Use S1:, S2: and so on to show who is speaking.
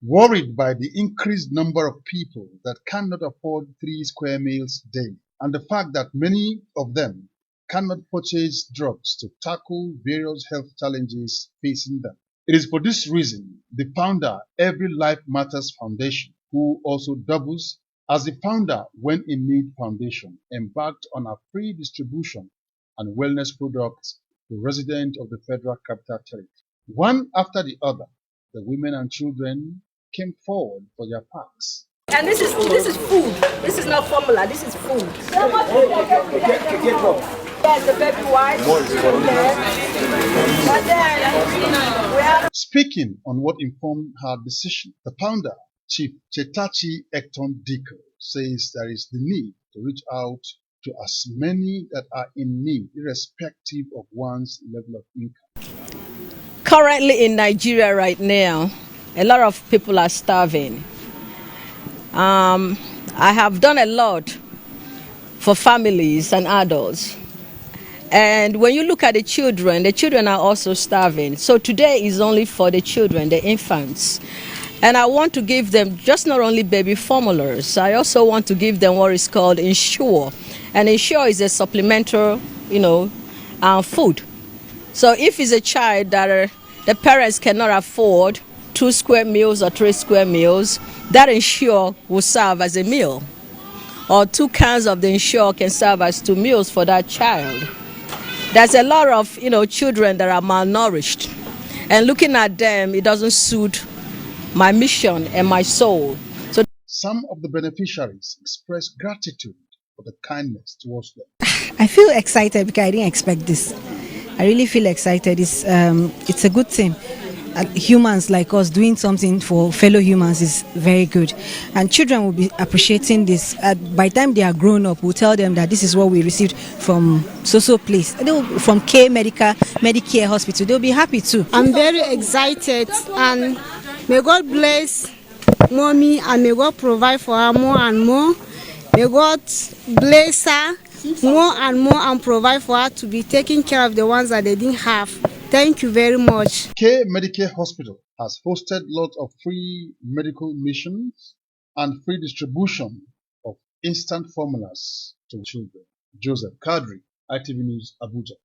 S1: Worried by the increased number of people that cannot afford 3 square meals daily, and the fact that many of them cannot purchase drugs to tackle various health challenges facing them. It is for this reason the founder, Every Life Matters Foundation, who also doubles as the Founder When in Need Foundation, embarked on a free distribution and wellness products to residents of the Federal Capital Territory. One after the other, the women and children came forward for their packs.
S2: And this is food. This is not formula. This is food. There's the baby wipes.
S1: Speaking on what informed her decision, the founder, Chief Chetachi Dikko, says there is the need to reach out to as many that are in need, irrespective of one's level of income.
S2: Currently in Nigeria right now, a lot of people are starving. I have done a lot for families and adults. And when you look at the children are also starving. So today is only for the children, the infants. And I want to give them just not only baby formulas, I also want to give them what is called Ensure. And Ensure is a supplementary, food. So if it's a child that the parents cannot afford 2 square meals or 3 square meals, that Ensure will serve as a meal. Or 2 cans of the Ensure can serve as 2 meals for that child. There's a lot of, children that are malnourished. And looking at them, it doesn't suit my mission and my soul. So
S1: some of the beneficiaries expressed gratitude for the kindness towards them.
S3: I feel excited because I didn't expect this. I really feel excited. It's a good thing. Humans like us doing something for fellow humans is very good, and children will be appreciating this. By the time they are grown up, we'll tell them that this is what we received from so place. From MediCare hospital. They'll be happy too.
S4: I'm very excited, and may God bless mommy, and may God provide for her more and more. May God bless her more and more and provide for her to be taking care of the ones that they didn't have. Thank you very much.
S1: MediCare Hospital has hosted lots of free medical missions and free distribution of instant formulas to children. Joseph Kadri, ITV News, Abuja.